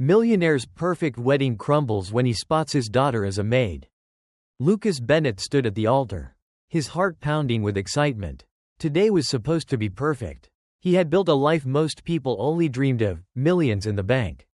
Millionaire's perfect wedding crumbles when he spots his daughter as a maid. Lucas Bennett stood at the altar, his heart pounding with excitement. Today was supposed to be perfect. He had built a life most people only dreamed of, millions in the bank,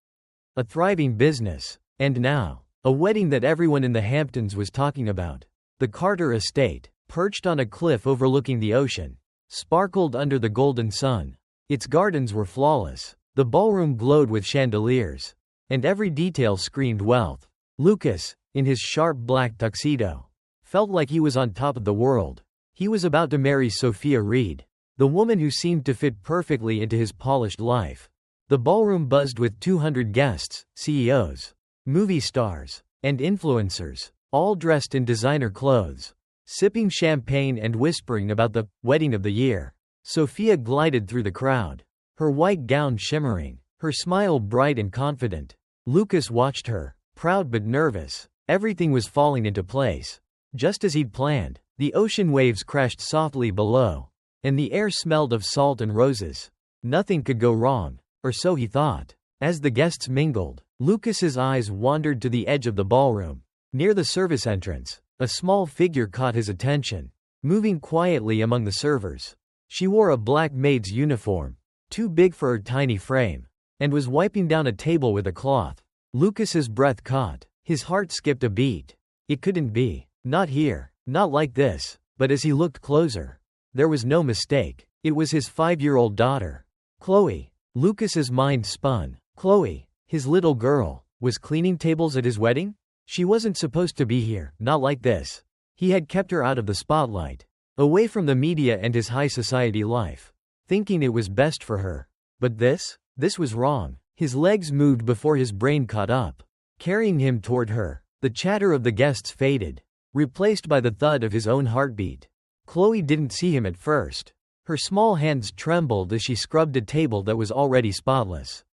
a thriving business, and now, a wedding that everyone in the Hamptons was talking about. The Carter estate, perched on a cliff overlooking the ocean, sparkled under the golden sun. Its gardens were flawless. The ballroom glowed with chandeliers, and every detail screamed wealth. Lucas, in his sharp black tuxedo, felt like he was on top of the world. He was about to marry Sophia Reed, the woman who seemed to fit perfectly into his polished life. The ballroom buzzed with 200 guests, CEOs, movie stars, and influencers, all dressed in designer clothes, sipping champagne and whispering about the wedding of the year. Sophia glided through the crowd, her white gown shimmering, her smile bright and confident. Lucas watched her, proud but nervous. Everything was falling into place, just as he'd planned. The ocean waves crashed softly below, and the air smelled of salt and roses. Nothing could go wrong, or so he thought. As the guests mingled, Lucas's eyes wandered to the edge of the ballroom. Near the service entrance, a small figure caught his attention, moving quietly among the servers. She wore a black maid's uniform, too big for her tiny frame, and was wiping down a table with a cloth. Lucas's breath caught. His heart skipped a beat. It couldn't be. Not here. Not like this. But as he looked closer, there was no mistake. It was his 5-year-old daughter, Chloe. Lucas's mind spun. Chloe, his little girl, was cleaning tables at his wedding? She wasn't supposed to be here. Not like this. He had kept her out of the spotlight, away from the media and his high society life, thinking it was best for her. But this was wrong. His legs moved before his brain caught up, carrying him toward her. The chatter of the guests faded, replaced by the thud of his own heartbeat. Chloe didn't see him at first. Her small hands trembled as she scrubbed a table that was already spotless,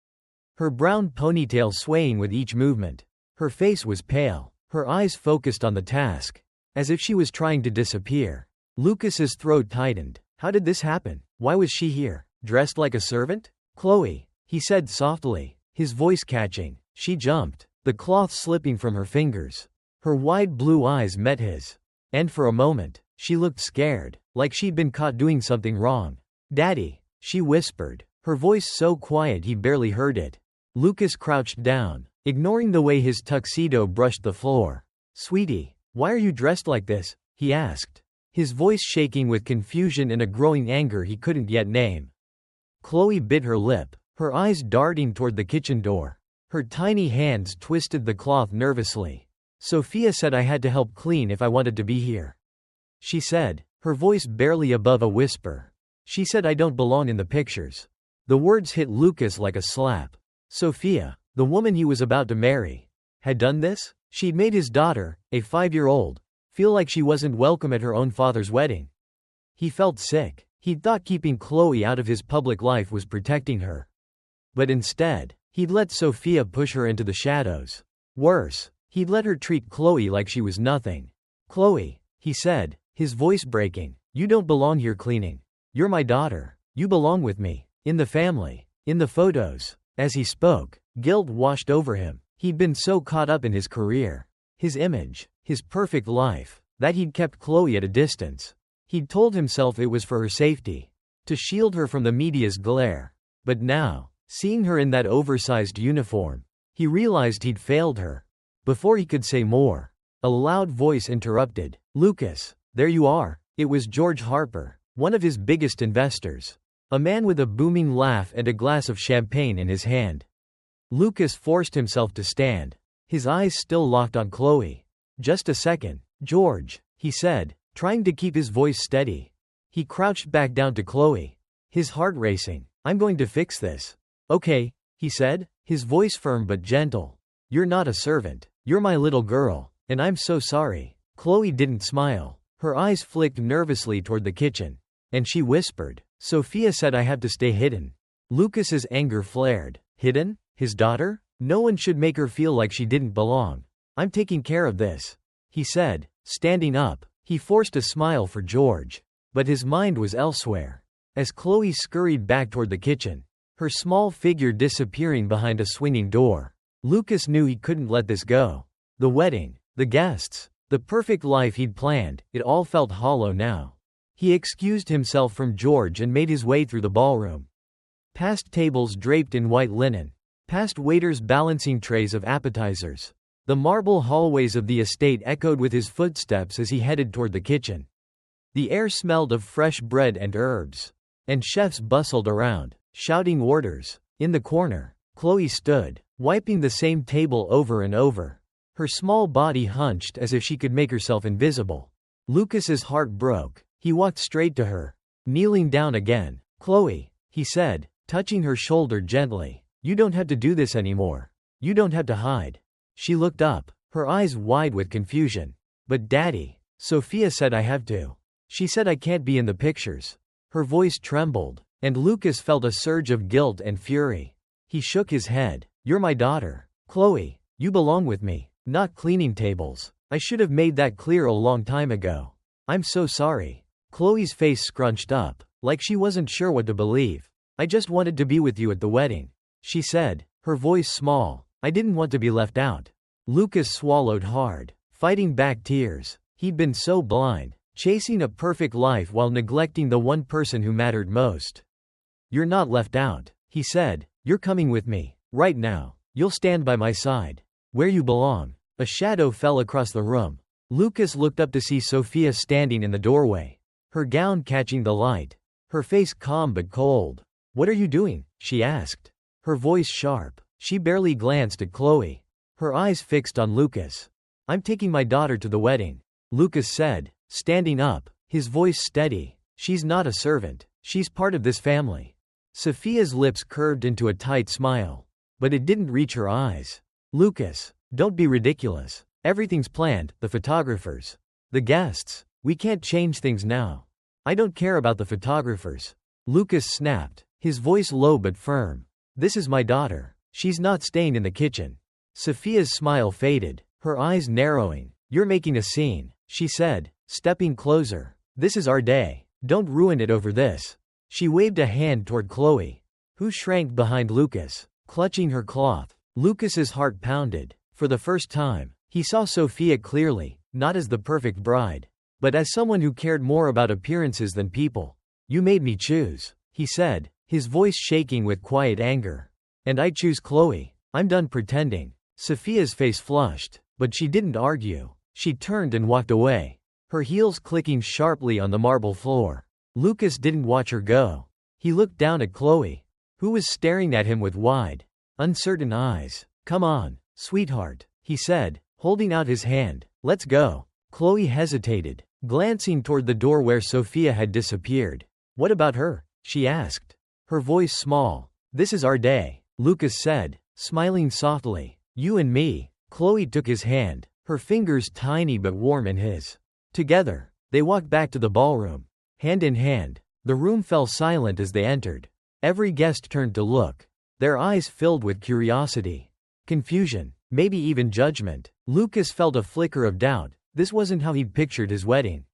her brown ponytail swaying with each movement. Her face was pale, her eyes focused on the task, as if she was trying to disappear. Lucas's throat tightened. How did this happen? Why was she here, dressed like a servant? Chloe, he said softly, his voice catching. She jumped, the cloth slipping from her fingers. Her wide blue eyes met his, and for a moment, she looked scared, like she'd been caught doing something wrong. Daddy, she whispered, her voice so quiet he barely heard it. Lucas crouched down, ignoring the way his tuxedo brushed the floor. Sweetie, why are you dressed like this? He asked, his voice shaking with confusion and a growing anger he couldn't yet name. Chloe bit her lip, her eyes darting toward the kitchen door. Her tiny hands twisted the cloth nervously. Sophia said I had to help clean if I wanted to be here, she said, her voice barely above a whisper. She said I don't belong in the pictures. The words hit Lucas like a slap. Sophia, the woman he was about to marry, had done this? She'd made his daughter, a 5-year-old, feel like she wasn't welcome at her own father's wedding. He felt sick. He'd thought keeping Chloe out of his public life was protecting her. But instead, he'd let Sophia push her into the shadows. Worse, he'd let her treat Chloe like she was nothing. Chloe, he said, his voice breaking, you don't belong here cleaning. You're my daughter. You belong with me, in the family, in the photos. As he spoke, guilt washed over him. He'd been so caught up in his career, his image, his perfect life, that he'd kept Chloe at a distance. He'd told himself it was for her safety, to shield her from the media's glare. But now, seeing her in that oversized uniform, he realized he'd failed her. Before he could say more, a loud voice interrupted. Lucas, there you are. It was George Harper, one of his biggest investors, a man with a booming laugh and a glass of champagne in his hand. Lucas forced himself to stand, his eyes still locked on Chloe. Just a second, George, he said, trying to keep his voice steady. He crouched back down to Chloe, his heart racing. I'm going to fix this. Okay, he said, his voice firm but gentle. You're not a servant. You're my little girl, and I'm so sorry. Chloe didn't smile. Her eyes flicked nervously toward the kitchen, and she whispered, Sophia said I have to stay hidden. Lucas's anger flared. Hidden? His daughter? No one should make her feel like she didn't belong. I'm taking care of this, he said, standing up. He forced a smile for George, but his mind was elsewhere. As Chloe scurried back toward the kitchen, her small figure disappearing behind a swinging door, Lucas knew he couldn't let this go. The wedding, the guests, the perfect life he'd planned, it all felt hollow now. He excused himself from George and made his way through the ballroom. Past tables draped in white linen. Past waiters balancing trays of appetizers. The marble hallways of the estate echoed with his footsteps as he headed toward the kitchen. The air smelled of fresh bread and herbs. And chefs bustled around, shouting orders. In the corner, Chloe stood, wiping the same table over and over. Her small body hunched as if she could make herself invisible. Lucas's heart broke. He walked straight to her. Kneeling down again. "Chloe," he said, touching her shoulder gently. "You don't have to do this anymore. You don't have to hide." She looked up, her eyes wide with confusion. "But Daddy, Sophia said I have to. She said I can't be in the pictures." Her voice trembled, and Lucas felt a surge of guilt and fury. He shook his head. "You're my daughter. Chloe, you belong with me, not cleaning tables. I should have made that clear a long time ago. I'm so sorry." Chloe's face scrunched up, like she wasn't sure what to believe. "I just wanted to be with you at the wedding," she said, her voice small. "I didn't want to be left out." Lucas swallowed hard, fighting back tears. He'd been so blind, chasing a perfect life while neglecting the one person who mattered most. "You're not left out," he said. "You're coming with me, right now. You'll stand by my side. Where you belong." A shadow fell across the room. Lucas looked up to see Sophia standing in the doorway, her gown catching the light, her face calm but cold. "What are you doing?" she asked, her voice sharp. She barely glanced at Chloe, her eyes fixed on Lucas. "I'm taking my daughter to the wedding," Lucas said, standing up, his voice steady. "She's not a servant. She's part of this family." Sophia's lips curved into a tight smile, but it didn't reach her eyes. "Lucas, don't be ridiculous. Everything's planned, the photographers, the guests. We can't change things now." "I don't care about the photographers," Lucas snapped, his voice low but firm. "This is my daughter. She's not staying in the kitchen." Sophia's smile faded, her eyes narrowing. "You're making a scene," she said, stepping closer. "This is our day. Don't ruin it over this." She waved a hand toward Chloe, who shrank behind Lucas, clutching her cloth. Lucas's heart pounded. For the first time, he saw Sophia clearly, not as the perfect bride, but as someone who cared more about appearances than people. "You made me choose," he said, his voice shaking with quiet anger. "And I choose Chloe. I'm done pretending." Sophia's face flushed, but she didn't argue. She turned and walked away, her heels clicking sharply on the marble floor. Lucas didn't watch her go. He looked down at Chloe, who was staring at him with wide, uncertain eyes. "Come on, sweetheart," he said, holding out his hand. "Let's go." Chloe hesitated, glancing toward the door where Sophia had disappeared. "What about her?" she asked, her voice small. "This is our day," Lucas said, smiling softly. "You and me." Chloe took his hand, her fingers tiny but warm in his. Together, they walked back to the ballroom, hand in hand. The room fell silent as they entered. Every guest turned to look, their eyes filled with curiosity, confusion, maybe even judgment. Lucas felt a flicker of doubt. This wasn't how he'd pictured his wedding.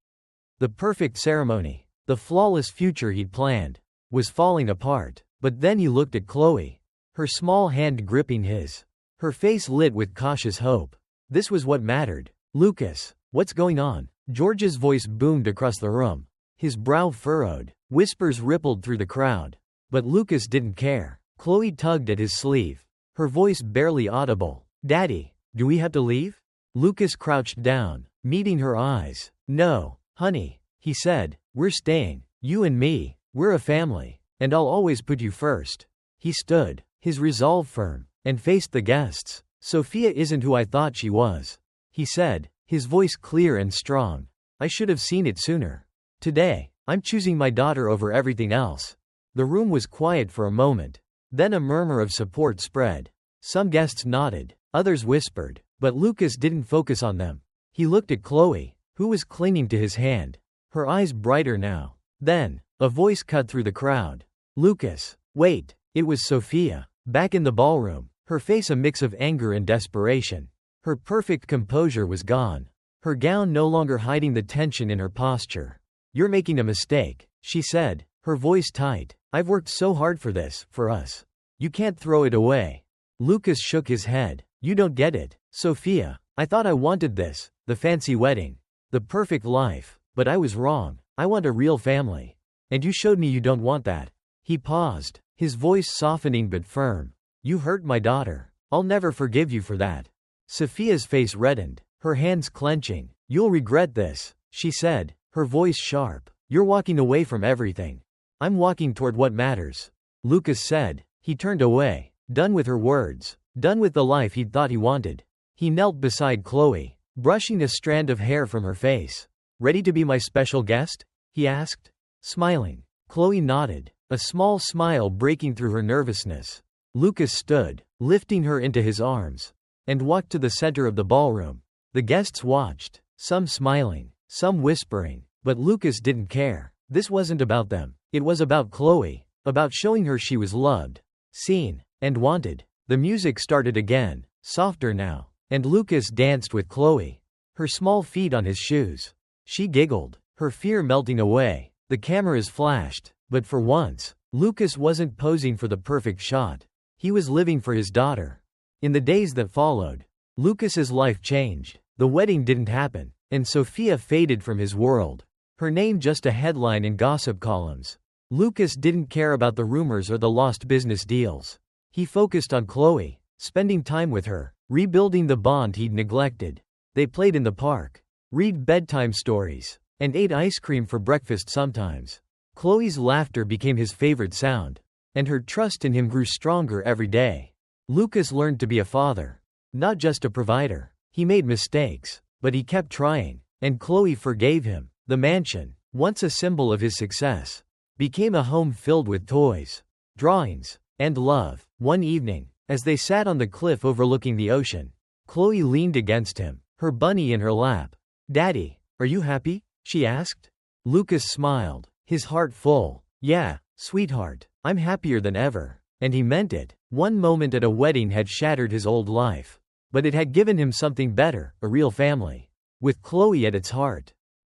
The perfect ceremony, the flawless future he'd planned, was falling apart. But then he looked at Chloe, her small hand gripping his, her face lit with cautious hope. This was what mattered. "Lucas, what's going on?" George's voice boomed across the room, his brow furrowed. Whispers rippled through the crowd. But Lucas didn't care. Chloe tugged at his sleeve, her voice barely audible. "Daddy, do we have to leave?" Lucas crouched down, meeting her eyes. "No, honey," he said. "We're staying. You and me. We're a family. And I'll always put you first." He stood, his resolve firm, and faced the guests. "Sophia isn't who I thought she was," he said, his voice clear and strong. "I should have seen it sooner. Today, I'm choosing my daughter over everything else." The room was quiet for a moment. Then a murmur of support spread. Some guests nodded, others whispered, but Lucas didn't focus on them. He looked at Chloe, who was clinging to his hand, her eyes brighter now. Then, a voice cut through the crowd. "Lucas, wait." It was Sophia, back in the ballroom, her face a mix of anger and desperation. Her perfect composure was gone, her gown no longer hiding the tension in her posture. "You're making a mistake," she said, her voice tight. "I've worked so hard for this, for us. You can't throw it away." Lucas shook his head. You don't get it, Sophia. I thought I wanted this, the fancy wedding, the perfect life, but I was wrong. I want a real family. And you showed me you don't want that. He paused, his voice softening but firm. You hurt my daughter. I'll never forgive you for that. Sophia's face reddened, her hands clenching. You'll regret this, she said, her voice sharp. You're walking away from everything. I'm walking toward what matters. Lucas said. He turned away, done with her words, done with the life he'd thought he wanted. He knelt beside Chloe, brushing a strand of hair from her face. Ready to be my special guest? He asked, smiling. Chloe nodded, a small smile breaking through her nervousness. Lucas stood, lifting her into his arms, and walked to the center of the ballroom. The guests watched, some smiling, some whispering, but Lucas didn't care. This wasn't about them. It was about Chloe, about showing her she was loved, seen, and wanted. The music started again, softer now, and Lucas danced with Chloe, her small feet on his shoes. She giggled, her fear melting away. The cameras flashed, but for once, Lucas wasn't posing for the perfect shot. He was living for his daughter. In the days that followed, Lucas's life changed. The wedding didn't happen, and Sophia faded from his world, her name just a headline in gossip columns. Lucas didn't care about the rumors or the lost business deals. He focused on Chloe, spending time with her, rebuilding the bond he'd neglected. They played in the park, read bedtime stories, and ate ice cream for breakfast sometimes. Chloe's laughter became his favorite sound, and her trust in him grew stronger every day. Lucas learned to be a father, not just a provider. He made mistakes, but he kept trying, and Chloe forgave him. The mansion, once a symbol of his success, became a home filled with toys, drawings, and love. One evening, as they sat on the cliff overlooking the ocean, Chloe leaned against him, her bunny in her lap. Daddy, are you happy? She asked. Lucas smiled, his heart full. Yeah, sweetheart, I'm happier than ever. And he meant it. One moment at a wedding had shattered his old life, but it had given him something better, a real family, with Chloe at its heart.